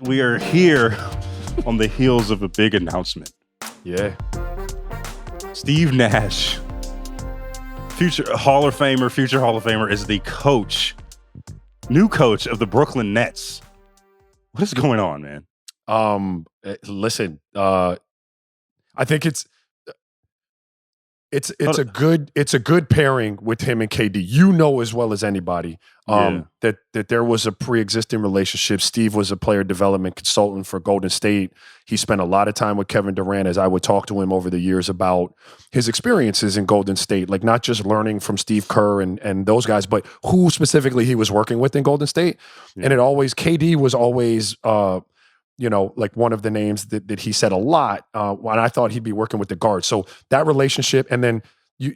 We are here on the heels of a big announcement. Yeah. Steve Nash, future Hall of Famer, is the new coach of the Brooklyn Nets. What is going on, man? Listen, I think it's a good pairing with him and KD. You know as well as anybody that there was a pre-existing relationship. Steve was a player development consultant for Golden State. He spent a lot of time with Kevin Durant, as I would talk to him over the years about his experiences in Golden State, like not just learning from Steve Kerr and those guys, but who specifically he was working with in Golden State. Yeah. And KD was always like one of the names that he said a lot when I thought he'd be working with the guards. So that relationship, and then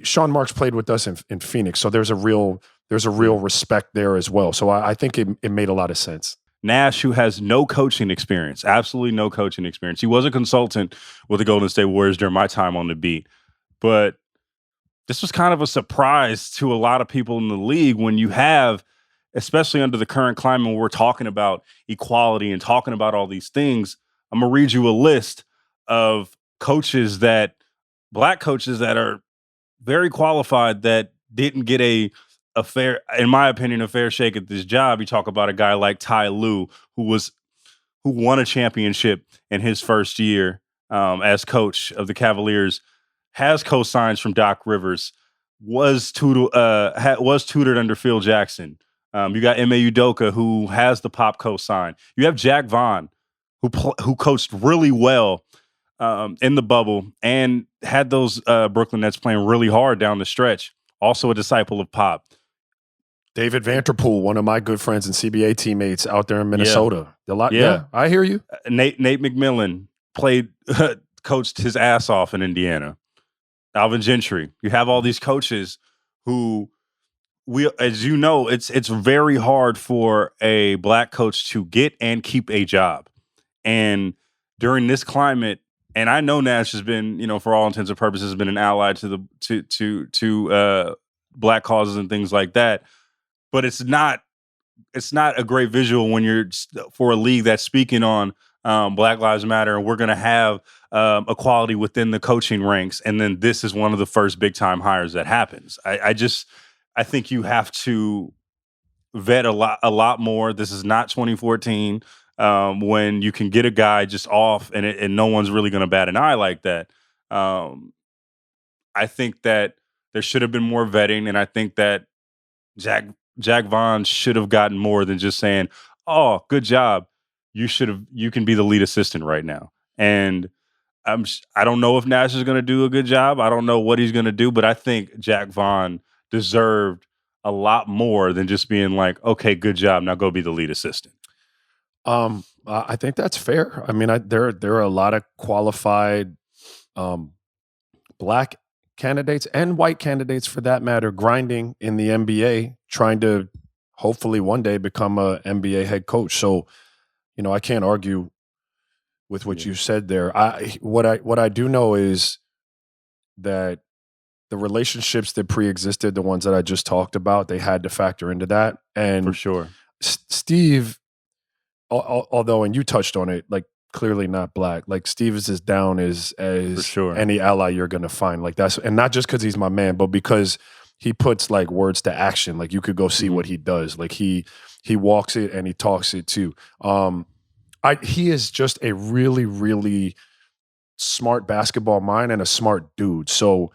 Sean Marks played with us in Phoenix. So there's a real respect there as well. So I think it made a lot of sense. Nash, who has no coaching experience, absolutely no coaching experience. He was a consultant with the Golden State Warriors during my time on the beat. But this was kind of a surprise to a lot of people in the league when you have, especially under the current climate when we're talking about equality and talking about all these things. I'm going to read you a list of black coaches that are very qualified that didn't get a fair, in my opinion, a fair shake at this job. You talk about a guy like Ty Lue, who won a championship in his first year as coach of the Cavaliers, has cosigns from Doc Rivers, was tutored under Phil Jackson. You got Ime Udoka, who has the Pop cosign. You have Jack Vaughn, who coached really well in the bubble and had those Brooklyn Nets playing really hard down the stretch. Also a disciple of Pop. David Vanterpool, one of my good friends and CBA teammates out there in Minnesota. Yeah, I hear you. Nate McMillan coached his ass off in Indiana. Alvin Gentry. You have all these coaches who, as you know, it's very hard for a black coach to get and keep a job. And during this climate, and I know Nash has been, for all intents and purposes, been an ally to black causes and things like that. But it's not a great visual when you're for a league that's speaking on Black Lives Matter, and we're going to have equality within the coaching ranks. And then this is one of the first big time hires that happens. I think you have to vet a lot more. This is not 2014 when you can get a guy just off and no one's really going to bat an eye like that. I think that there should have been more vetting, and I think that Jack Vaughn should have gotten more than just saying, "Oh, good job. You can be the lead assistant right now." And I don't know if Nash is going to do a good job. I don't know what he's going to do, but I think Jack Vaughn deserved a lot more than just being like, "Okay, good job. Now go be the lead assistant." I think that's fair. I mean, there are a lot of qualified black candidates and white candidates, for that matter, grinding in the NBA, trying to hopefully one day become a NBA head coach. So, I can't argue with what you said there. What I do know is that the relationships that pre-existed, the ones that I just talked about, they had to factor into that. And for sure, Steve, although, and you touched on it, like clearly not black, like Steve is as down as for sure any ally you're going to find. Like that's, and not just because he's my man, but because he puts like words to action. Like you could go see what he does. Like he walks it and he talks it too. He is just a really, really smart basketball mind and a smart dude. So,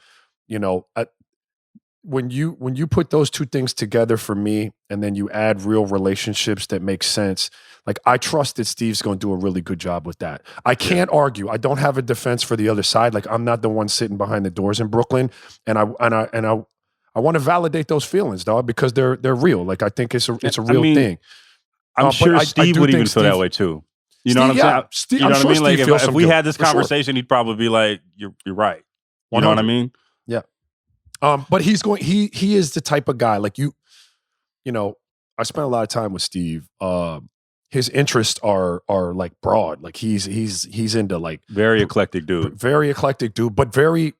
when you put those two things together for me, and then you add real relationships that make sense, like I trust that Steve's going to do a really good job with that. I can't argue. I don't have a defense for the other side. Like I'm not the one sitting behind the doors in Brooklyn, and I want to validate those feelings, dog, because they're real. Like I think it's a real thing. I'm sure Steve would even feel that way too. You know what I'm saying? You know what I mean? Like if we had this conversation, he'd probably be like, "You're right." You know what I mean? Yeah. But he is the type of guy, like I spent a lot of time with Steve. His interests are like broad. Like he's into like very eclectic dude, but very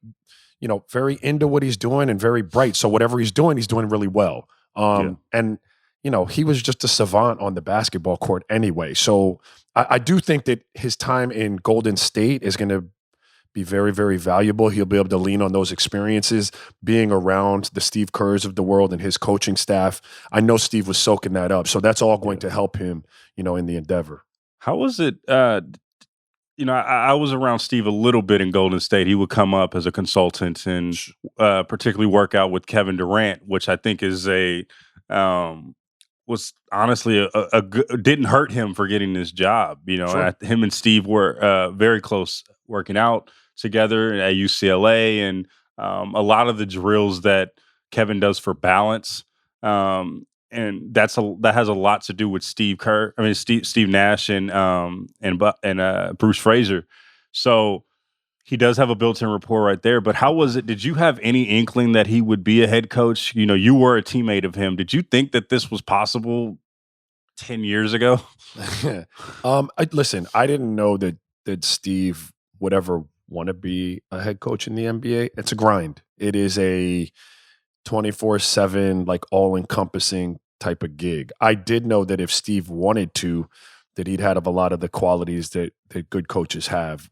into what he's doing and very bright. So whatever he's doing really well. And he was just a savant on the basketball court anyway. So I do think that his time in Golden State is going to be very, very valuable. He'll be able to lean on those experiences, being around the Steve Kerrs of the world and his coaching staff. I know Steve was soaking that up, so that's all going Yeah. to help him, in the endeavor. How was it? I was around Steve a little bit in Golden State. He would come up as a consultant and particularly work out with Kevin Durant, which I think is um, was honestly didn't hurt him for getting this job. Sure. Him and Steve were very close working out together at UCLA, and a lot of the drills that Kevin does for balance. And that has a lot to do with Steve Nash and Bruce Fraser. So he does have a built-in rapport right there. But how was it? Did you have any inkling that he would be a head coach? You were a teammate of him. Did you think that this was possible 10 years ago? Listen, I didn't know that Steve would ever want to be a head coach in the NBA. It's a grind. It is a 24/7, like all-encompassing type of gig. I did know that if Steve wanted to, that he'd have a lot of the qualities that good coaches have.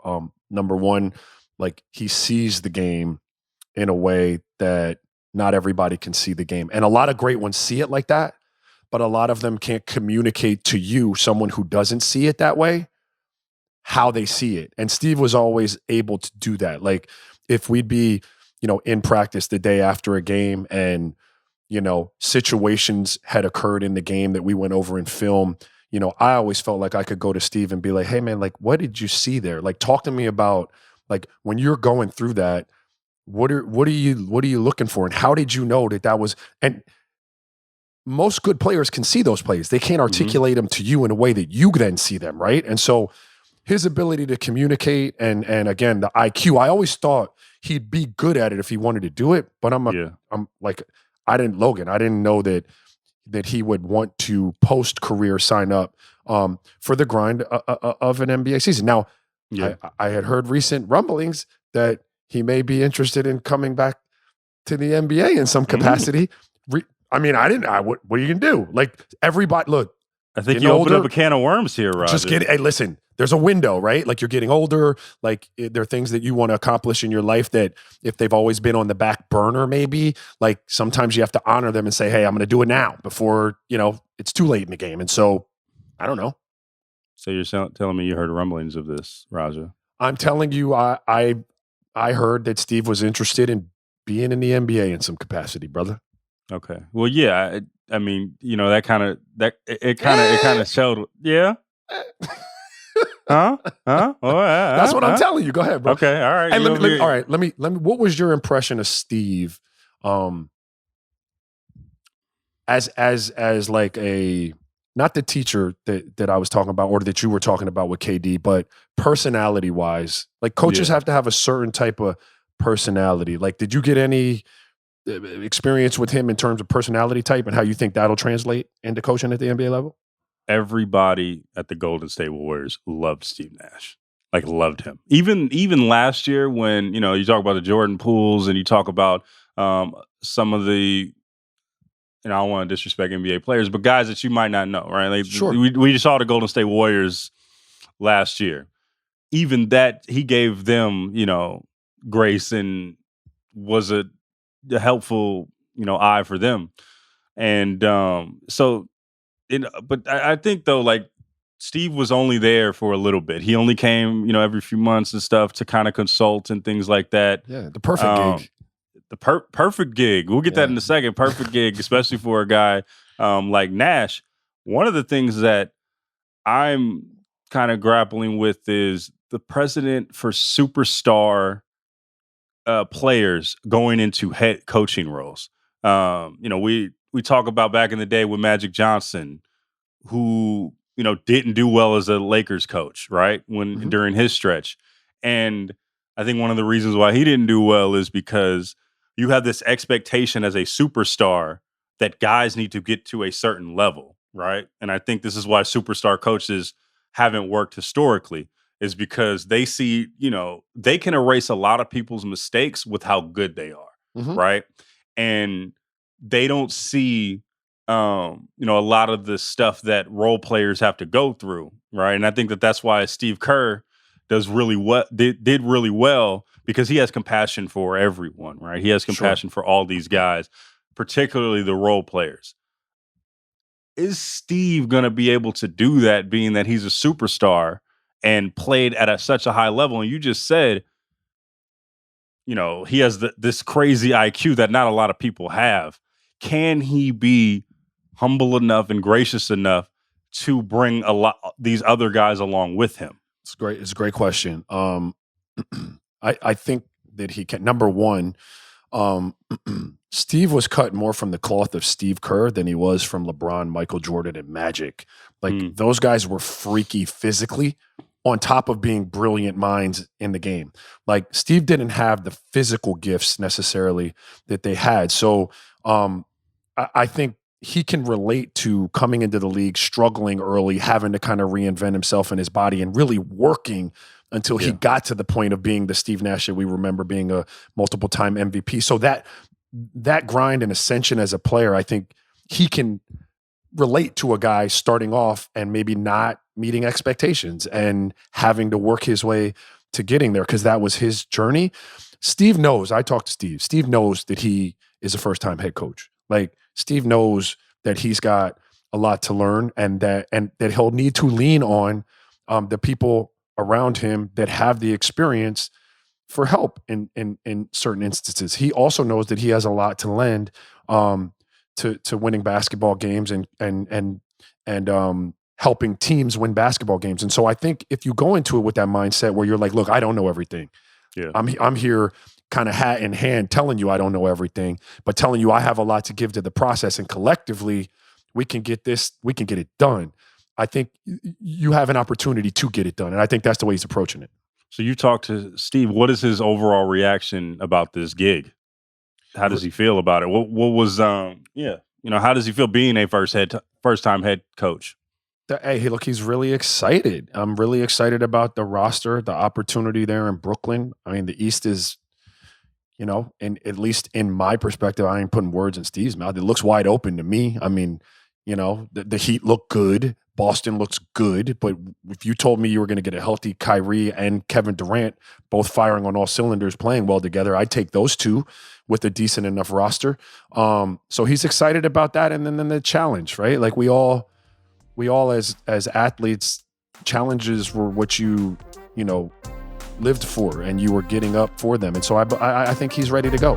Number one, like he sees the game in a way that not everybody can see the game. And a lot of great ones see it like that, but a lot of them can't communicate to you, someone who doesn't see it that way, how they see it. And Steve was always able to do that. Like if we'd be, in practice the day after a game and, situations had occurred in the game that we went over in film, I always felt like I could go to Steve and be like, hey man, like, what did you see there? Like, talk to me about like when you're going through that, what are you looking for? And how did you know that was, and most good players can see those plays. They can't articulate them to you in a way that you then see them, right? And so his ability to communicate and again the IQ, I always thought he'd be good at it if he wanted to do it. But I'm like I didn't know that he would want to post career sign up for the grind of an NBA season. Now, I had heard recent rumblings that he may be interested in coming back to the NBA in some capacity. I mean, what are you gonna do? Like everybody, look. I think you opened up a can of worms here, Roger. Just kidding. Hey, listen, there's a window, right? Like you're getting older. Like there are things that you want to accomplish in your life that if they've always been on the back burner, maybe like sometimes you have to honor them and say, hey, I'm going to do it now before, it's too late in the game. And so I don't know. So you're telling me you heard rumblings of this, Raja? I'm telling you, I heard that Steve was interested in being in the NBA in some capacity, brother. Okay. Well, yeah. I mean, that kind of showed. Yeah. Huh? That's what I'm telling you. Go ahead, bro. Okay. All right. Hey, let me. What was your impression of Steve? As like a not the teacher that I was talking about or that you were talking about with KD, but personality wise, like coaches have to have a certain type of personality. Like, did you get any experience with him in terms of personality type and how you think that'll translate into coaching at the NBA level? Everybody at the Golden State Warriors loved Steve Nash. Like loved him. Even last year when, you talk about the Jordan Pools and you talk about some of the, I don't want to disrespect NBA players, but guys that you might not know, right? Like sure. We just saw the Golden State Warriors last year. Even that he gave them, grace and was a helpful, eye for them. And but I think though, like Steve was only there for a little bit. He only came, every few months and stuff to kind of consult and things like that. Yeah, the perfect gig. The perfect gig. We'll get that in a second. Perfect gig, especially for a guy like Nash. One of the things that I'm kind of grappling with is the precedent for superstar players going into head coaching roles. We talk about back in the day with Magic Johnson, who didn't do well as a Lakers coach, right? During his stretch, and I think one of the reasons why he didn't do well is because you have this expectation as a superstar that guys need to get to a certain level, right? And I think this is why superstar coaches haven't worked historically, is because they see, they can erase a lot of people's mistakes with how good they are, right? And they don't see a lot of the stuff that role players have to go through, right? And I think that that's why Steve Kerr does really what did really well, because he has compassion for everyone, right? He has compassion for all these guys, particularly the role players. Is Steve going to be able to do that, being that he's a superstar and played at such a high level? And you just said, he has this crazy IQ that not a lot of people have. Can he be humble enough and gracious enough to bring these other guys along with him? It's great. It's a great question. I think that he can. Number one, Steve was cut more from the cloth of Steve Kerr than he was from LeBron, Michael Jordan, and Magic. Like those guys were freaky physically, on top of being brilliant minds in the game. Like Steve didn't have the physical gifts necessarily that they had. So I think he can relate to coming into the league, struggling early, having to kind of reinvent himself and his body, and really working until he got to the point of being the Steve Nash that we remember, being a multiple time MVP. So that grind and ascension as a player, I think he can relate to a guy starting off and maybe not meeting expectations and having to work his way to getting there, because that was his journey. Steve knows, I talked to Steve knows that he is a first-time head coach. Like Steve knows that he's got a lot to learn, and that he'll need to lean on the people around him that have the experience for help in certain instances. He also knows that he has a lot to lend to winning basketball games and helping teams win basketball games. And so I think if you go into it with that mindset where you're like, look, I don't know everything. Yeah. I'm here kind of hat in hand telling you I don't know everything, but telling you I have a lot to give to the process, and collectively we can get it done. I think you have an opportunity to get it done. And I think that's the way he's approaching it. So you talked to Steve. What is his overall reaction about this gig? How does he feel about it? What was how does he feel being a first-time head coach? Hey, look, he's really excited. I'm really excited about the roster, the opportunity there in Brooklyn. I mean, the East is, and at least in my perspective, I ain't putting words in Steve's mouth. It looks wide open to me. I mean, the Heat look good. Boston looks good. But if you told me you were going to get a healthy Kyrie and Kevin Durant, both firing on all cylinders, playing well together, I'd take those two with a decent enough roster. So he's excited about that. And then the challenge, right? Like we all as athletes, challenges were what you lived for, and you were getting up for them. And so I think he's ready to go.